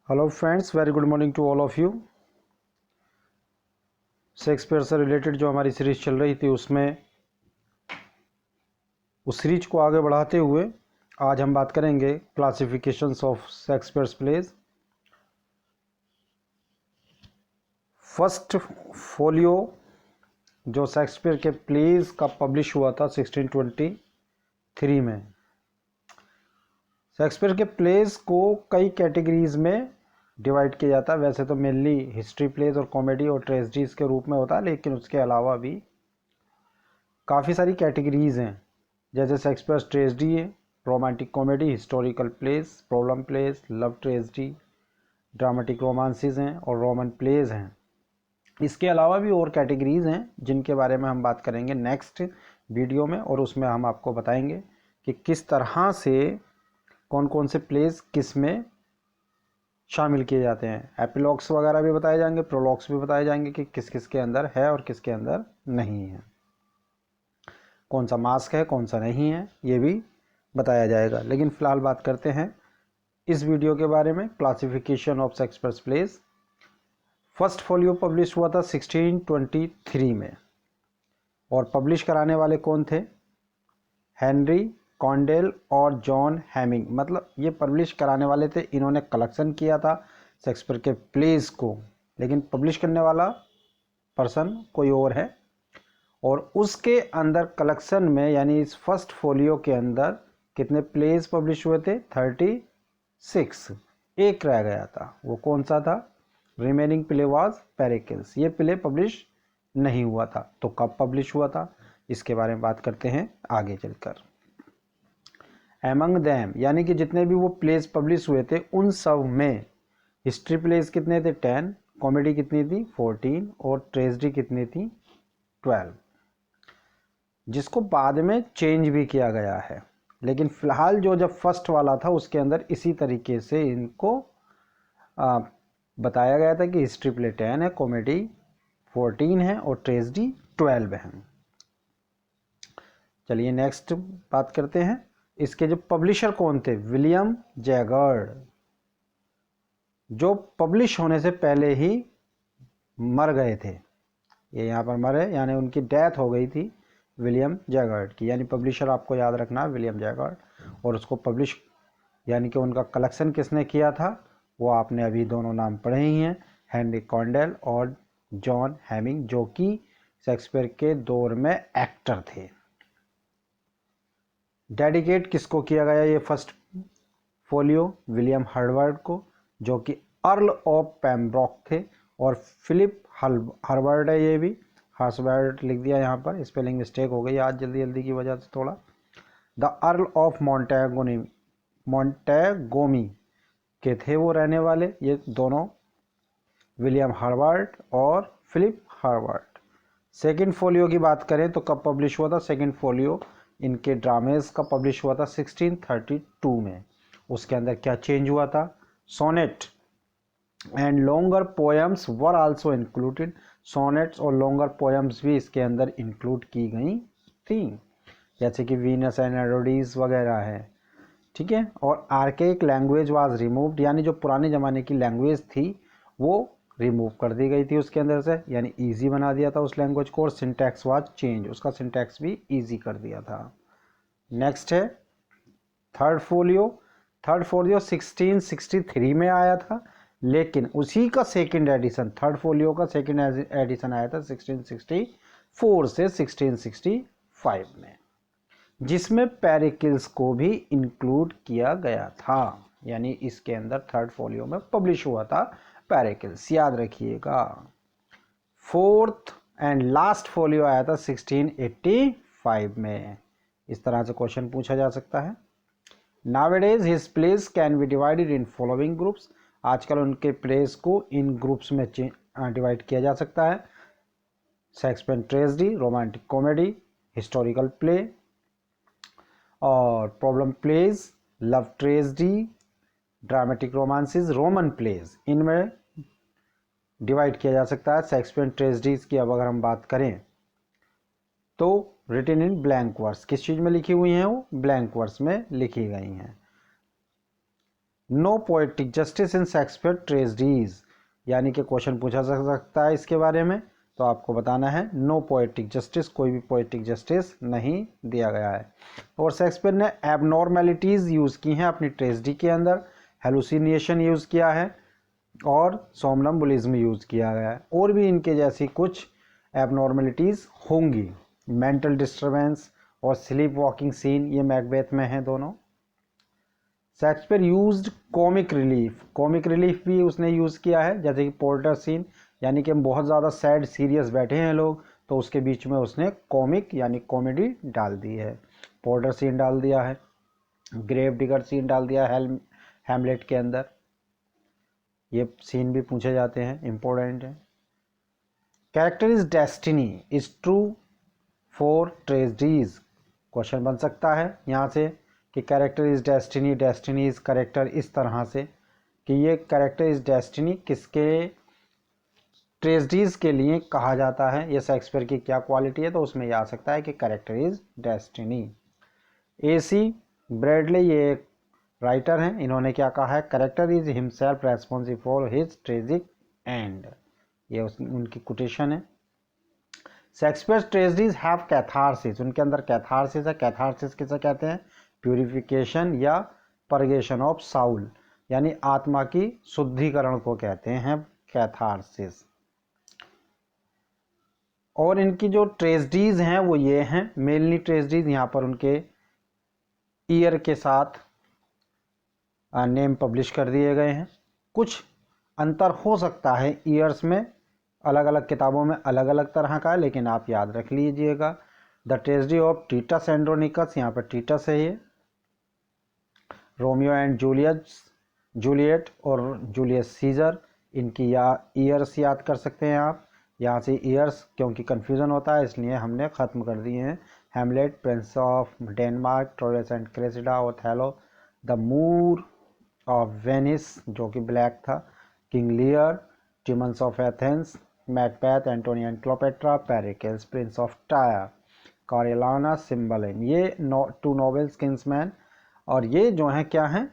Hello friends, very good morning to all of you. Shakespeare से related जो हमारी series चल रही थी उसमें उस सीरीज को आगे बढ़ाते हुए आज हम बात करेंगे classifications of Shakespeare's plays. First folio जो शेक्सपियर के प्लेज का पब्लिश हुआ था 1623 में। शेक्सपियर के प्लेज को कई कैटेगरीज में डिवाइड किया जाता है। वैसे तो मेनली हिस्ट्री प्लेज और कॉमेडी और ट्रेजेडीज के रूप में होता है, लेकिन उसके अलावा भी काफ़ी सारी कैटेगरीज हैं, जैसे शेक्सपियर्स ट्रेजेडी है, romantic comedy, historical plays, problem plays, love tragedy, dramatic romances हैं और रोमन प्लेज हैं। इसके अलावा भी और कैटेगरीज हैं जिनके बारे में हम बात करेंगे नेक्स्ट वीडियो में, और उसमें हम आपको बताएंगे कि किस तरह से कौन कौन से प्लेज किस में शामिल किए जाते हैं। एपिलॉग्स वगैरह भी बताए जाएंगे, प्रोलॉग्स भी बताए जाएंगे कि किस किस के अंदर है और किसके अंदर नहीं है, कौन सा मास्क है कौन सा नहीं है, ये भी बताया जाएगा। लेकिन फ़िलहाल बात करते हैं इस वीडियो के बारे में, classification of Shakespeare's plays. First folio publish हुआ था 1623 में, और पब्लिश कराने वाले कौन थे? हेनरी कॉन्डेल और जॉन हैमिंग। मतलब ये पब्लिश कराने वाले थे, इन्होंने कलेक्शन किया था शेक्सपियर के प्लेज को, लेकिन पब्लिश करने वाला पर्सन कोई और है। और उसके अंदर कलेक्शन में, यानी इस फर्स्ट फोलियो के अंदर कितने प्लेज पब्लिश हुए थे? 36। एक रह गया था, वो कौन सा था? Remaining play was Pericles. ये प्ले पब्लिश नहीं हुआ था। तो कब पब्लिश हुआ था, इसके बारे में बात करते हैं आगे चलकर। एमंग दैम, यानी कि जितने भी वो प्लेज पब्लिश हुए थे उन सब में हिस्ट्री प्लेज कितने थे? 10, कॉमेडी कितनी थी? 14, और ट्रेजेडी कितनी थी? 12, जिसको बाद में चेंज भी किया गया है। लेकिन फ़िलहाल जो जब फर्स्ट वाला था उसके अंदर इसी तरीके से इनको बताया गया था कि हिस्ट्री प्ले 10 है, कॉमेडी 14 है और ट्रेजेडी 12 है। चलिए नेक्स्ट बात करते हैं। इसके जो पब्लिशर कौन थे? विलियम जैगार्ड, जो पब्लिश होने से पहले ही मर गए थे। ये यहाँ पर मरे, यानी उनकी डेथ हो गई थी विलियम जैगार्ड की। यानी पब्लिशर आपको याद रखना विलियम जैगार्ड, और उसको पब्लिश यानी कि उनका कलेक्शन किसने किया था वो आपने अभी दोनों नाम पढ़े ही हैं, हेनरी कॉन्डेल और जॉन हैमिंग, जो कि शेक्सपियर के दौर में एक्टर थे। डेडिकेट किसको किया गया ये फर्स्ट फोलियो? विलियम हर्वर्ड को, जो कि अर्ल ऑफ पेम्ब्रोक थे, और फिलिप हर्वर्ड है, ये भी हर्सवर्ड लिख दिया यहाँ पर, स्पेलिंग मिस्टेक हो गई आज जल्दी जल्दी की वजह से थोड़ा। द अर्ल ऑफ मोंटेगोमी के थे वो रहने वाले, ये दोनों, विलियम हर्वर्ड और फिलिप हर्वर्ड। सेकंड फोलियो की बात करें तो कब पब्लिश हुआ था? सेकंड फोलियो इनके ड्रामेज का पब्लिश हुआ था 1632 में। उसके अंदर क्या चेंज हुआ था? Sonnet and longer poems were also included. Sonnets और लॉन्गर पोएम्स भी इसके अंदर इंक्लूड की गई थी, जैसे कि वीनस एंड एरोडीज वगैरह है, ठीक है। और आर्केइक लैंग्वेज वाज रिमूव्ड, यानी जो पुराने ज़माने की लैंग्वेज थी वो रिमूव कर दी गई थी उसके अंदर से, यानी इजी बना दिया था उस लैंग्वेज को। और सिंटैक्स वाज चेंज, उसका सिंटैक्स भी इजी कर दिया था। नेक्स्ट है थर्ड फोलियो। थर्ड फोलियो 1663 में आया था, लेकिन उसी का सेकंड एडिशन, थर्ड फोलियो का सेकंड एडिशन आया था 1664 से 1665 में, जिसमें पेरिकल्स को भी इंक्लूड किया गया था। यानी इसके अंदर थर्ड फोलियो में पब्लिश हुआ था पेरिकल्स, याद रखिएगा। फोर्थ एंड लास्ट फोलियो आया था 1685 में। इस तरह से क्वेश्चन पूछा जा सकता है। Nowadays his plays can be divided in following groups. आजकल उनके प्लेस को इन ग्रुप्स में डिवाइड किया जा सकता है: Shakespeare tragedy, romantic comedy, historical play और problem plays, love tragedy, dramatic romances, Roman plays, इनमें डिवाइड किया जा सकता है। शेक्सपियर ट्रेजेडीज की अब अगर हम बात करें तो रिटन इन ब्लैंक वर्स, किस चीज़ में लिखी हुई हैं? वो ब्लैंक वर्स में लिखी गई हैं। No poetic justice in Shakespeare tragedies, यानी कि क्वेश्चन पूछा जा सकता है इसके बारे में, तो आपको बताना है नो पोएटिक जस्टिस, कोई भी पोएटिक जस्टिस नहीं दिया गया है। और शेक्सपियर ने एबनॉर्मेलिटीज़ यूज़ की हैं अपनी ट्रेजेडी के अंदर, हेलुसिनेशन यूज़ किया है और सोमनम्बुलिज्म यूज़ किया गया है। और भी इनके जैसी कुछ एबनॉर्मेलिटीज़ होंगी, मेंटल डिस्टर्बेंस और स्लीप वॉकिंग सीन, ये मैकबेथ में हैं दोनों। शेक्सपियर यूज्ड कॉमिक रिलीफ भी उसने यूज़ किया है, जैसे कि पोर्टर सीन, यानी कि हम बहुत ज़्यादा सैड सीरियस बैठे हैं लोग, तो उसके बीच में उसने कॉमिक यानी कॉमेडी डाल दी है। पोर्टर सीन डाल दिया है, ग्रेव डिगर सीन डाल दिया है हैमलेट के अंदर, ये सीन भी पूछे जाते हैं, इम्पोर्टेंट है। Character is destiny is true for tragedies, question बन सकता है यहाँ से कि character is destiny, destiny is character, इस तरह से कि ये कैरेक्टर इज डेस्टिनी किसके ट्रेजेडीज के लिए कहा जाता है, ये शेक्सपियर की क्या क्वालिटी है, तो उसमें ये आ सकता है कि character is destiny. AC Bradley ये एक राइटर हैं, इन्होंने क्या कहा है, character is himself responsible for his tragic and, ये उनकी कोटेशन है। शेक्सपियर ट्रेजेडीज हैव कैथारसिस, उनके अंदर कैथारसिस है। कैथारसिस किसे कहते हैं, प्यूरिफिकेशन या परगेशन ऑफ साउल, यानी आत्मा की शुद्धिकरण को कहते हैं कैथारसिस। और इनकी जो ट्रेजेडीज हैं वो ये हैं, मेनली ट्रेजेडीज यहाँ पर उनके ईयर के साथ नेम पब्लिश कर दिए गए हैं। कुछ अंतर हो सकता है ईयर्स में, अलग अलग किताबों में अलग अलग तरह का है, लेकिन आप याद रख लीजिएगा। The tragedy of Titus Andronicus, यहाँ पर टीटस है ये। रोमियो एंड जूलियट और जूलियस सीजर, इनकी ईयर्स याद कर सकते हैं आप। यहाँ से ईयर्स क्योंकि कन्फ्यूज़न होता है इसलिए हमने ख़त्म कर दिए हैं। Hamlet, prince of Denmark, Troilus and Cressida, Othello, the Moor of Venice जो कि ब्लैक था, King Lear, Timons of Athens, Macbeth, Antony and Cleopatra, Pericles, prince of Tyre, Coriolanus, Cymbeline, ये 2 नॉवेल्स, किंग्समैन, और ये जो हैं क्या हैं,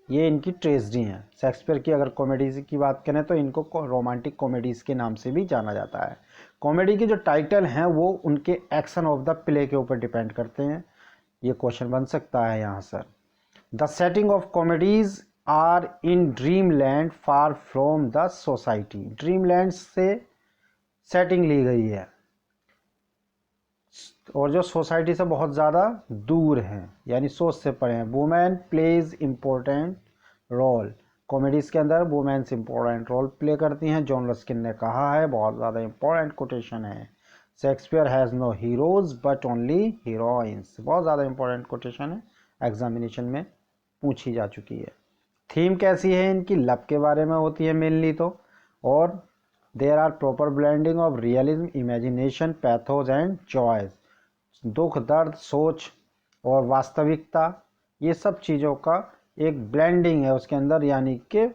ये इनकी ट्रेजेडी हैं। शेक्सपियर की अगर कॉमेडीज़ की बात करें तो इनको रोमांटिक कॉमेडीज़ के नाम से भी जाना जाता है। कॉमेडी के जो टाइटल हैं वो उनके एक्शन ऑफ द प्ले के ऊपर डिपेंड करते हैं, ये क्वेश्चन बन सकता है यहाँ sir. The setting of comedies are in dream land far from the society, dream land से सेटिंग ली गई है और जो सोसाइटी से बहुत ज़्यादा दूर हैं, यानी सोच से परे हैं। Women plays important role, comedies के अंदर वुमेन्स इम्पोर्टेंट रोल प्ले करती हैं, जॉन रस्किन ने कहा है, बहुत ज़्यादा इम्पोर्टेंट कोटेशन है। Shakespeare has no heroes but only heroines, बहुत ज़्यादा इम्पोर्टेंट कोटेशन है, एग्जामिनेशन में पूछी जा चुकी है। थीम कैसी है इनकी, लव के बारे में होती है मेनली तो, और there are proper blending of realism, imagination, pathos and joys, दुख, दर्द, सोच और वास्तविकता, ये सब चीज़ों का एक ब्लेंडिंग है उसके अंदर, यानी कि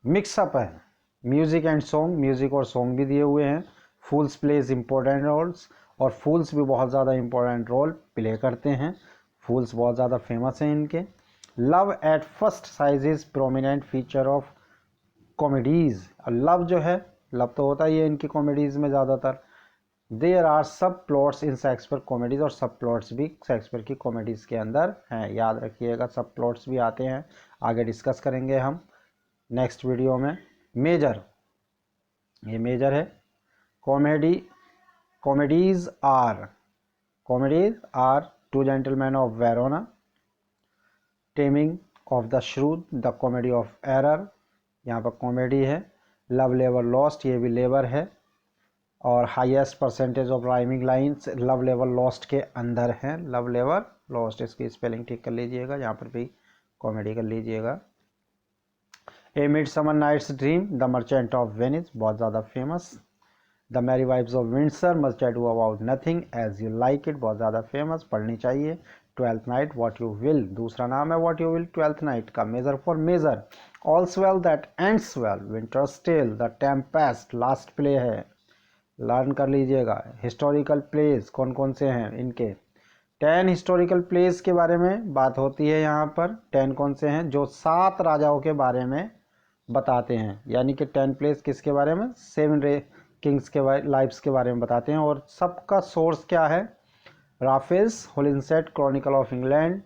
मिक्सअप है। म्यूज़िक एंड सॉन्ग, म्यूज़िक और सॉन्ग भी दिए हुए हैं। फूल्स प्लेज इम्पोर्टेंट रोल्स, और फूल्स भी बहुत ज़्यादा इम्पोर्टेंट रोल प्ले करते हैं, फूल्स बहुत ज़्यादा फेमस हैं इनके। Love at first size is prominent feature of comedies, love जो है, लव तो होता ही है इनकी कॉमेडीज़ में ज़्यादातर। देयर आर सब प्लॉट्स इन शेक्सपियर कॉमेडीज़, और सब प्लॉट्स भी शेक्सपियर की कॉमेडीज़ के अंदर हैं, याद रखिएगा, सब प्लॉट्स भी आते हैं, आगे डिस्कस करेंगे हम नेक्स्ट वीडियो में। मेजर, ये मेजर है। Comedies are two gentleman of Verona, taming of the shrewd, the comedy of error, यहाँ पर कॉमेडी है। लव लेवर लॉस्ट, ये भी लेबर है। और highest percentage of rhyming lines love लेवर लॉस्ट के अंदर है, लव लेवर लॉस्ट, इसकी स्पेलिंग ठीक कर लीजिएगा, यहाँ पर भी कॉमेडी कर लीजिएगा। A midsummer night's dream, the merchant of Venice, बहुत ज़्यादा famous. The merry wives of Windsor, must I do about nothing as you like it, बहुत ज़्यादा फेमस, पढ़नी चाहिए। Twelfth night, what you will, दूसरा नाम है what you will twelfth night का। Measure for measure, all's well that ends well, winter's tale, the tempest, last play है, learn कर लीजिएगा। हिस्टोरिकल प्लेस कौन कौन से हैं इनके, 10 हिस्टोरिकल प्लेस के बारे में बात होती है यहाँ पर। 10 कौन से हैं? जो 7 राजाओं के बारे में बताते हैं, यानी कि 10 प्लेस किसके बारे में? 7 किंग्स के लाइफ्स के बारे में बताते हैं। और सबका सोर्स क्या है? Raphael's Holinshed chronicle of England,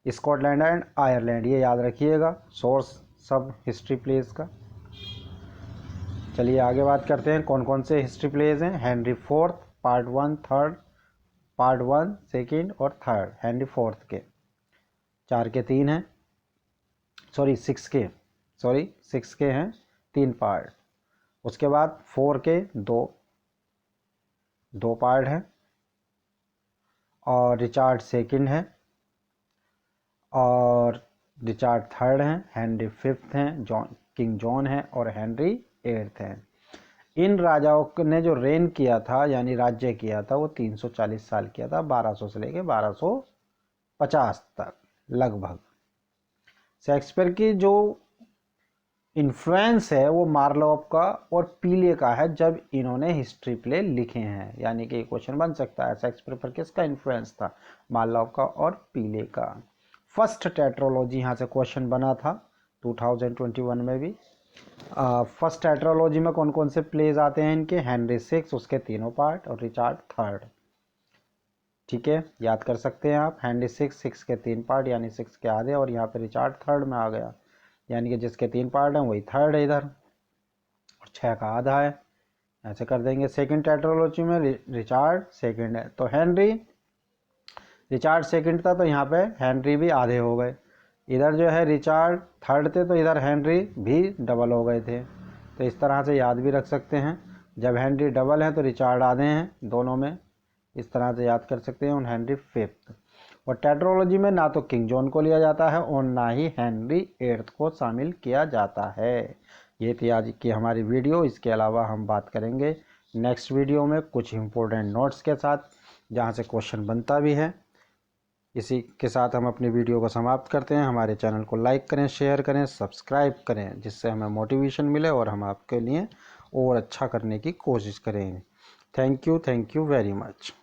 Scotland and Ireland, ये याद रखिएगा सोर्स सब हिस्ट्री प्लेस का। चलिए आगे बात करते हैं कौन कौन से हिस्ट्री प्लेस हैं। Henry fourth part 1 3rd, part 1 2nd और 3rd। हेनरी फोर्थ के 4 के 3 हैं, सॉरी 6 के हैं 3 पार्ट। उसके बाद 4 के 2 पार्ट हैं। और रिचार्ड सेकंड है, और रिचार्ड थर्ड हैं, हेनरी फिफ्थ हैं, किंग जॉन है और हेनरी एट्थ हैं। इन राजाओं ने जो रेन किया था यानी राज्य किया था वो 340 साल किया था, 1200 से लेके 1250 तक लगभग। शेक्सपियर की जो इन्फ्लुएंस है वो मार्लोव का और पीले का है जब इन्होंने हिस्ट्री प्ले लिखे हैं, यानी कि क्वेश्चन बन सकता है शेक्सपियर पर किसका इन्फ्लुएंस था? मार्लोव का और पीले का। फर्स्ट टेट्रोलॉजी यहाँ से क्वेश्चन बना था 2021 में भी। फर्स्ट टेट्रोलॉजी में कौन कौन से प्लेज आते हैं इनके? हेनरी 6 उसके तीनों पार्ट और रिचार्ड थर्ड। ठीक है, याद कर सकते हैं आप। हेनरी 6 के 3 पार्ट यानी 6 के आधे, और यहाँ पे रिचार्ड थर्ड में आ गया, यानी कि जिसके 3 पार्ट हैं वही थर्ड है इधर, और 6 का आधा है। ऐसे कर देंगे। सेकंड टेट्रोलॉजी में रिचार्ड सेकंड है, तो रिचार्ड सेकंड था तो यहाँ पे हेनरी भी आधे हो गए। इधर जो है रिचार्ड थर्ड थे तो इधर हेनरी भी डबल हो गए थे। तो इस तरह से याद भी रख सकते हैं, जब हेनरी डबल है तो रिचार्ड आधे हैं दोनों में, इस तरह से याद कर सकते हैं। और हेनरी फिफ्थ। और टेट्रोलॉजी में ना तो किंग जॉन को लिया जाता है और ना ही हेनरी एट्थ को शामिल किया जाता है। ये थी आज की हमारी वीडियो। इसके अलावा हम बात करेंगे नेक्स्ट वीडियो में कुछ इंपॉर्टेंट नोट्स के साथ, जहाँ से क्वेश्चन बनता भी है। इसी के साथ हम अपनी वीडियो को समाप्त करते हैं। हमारे चैनल को लाइक करें, शेयर करें, सब्सक्राइब करें, जिससे हमें मोटिवेशन मिले और हम आपके लिए और अच्छा करने की कोशिश करें। Thank you very much.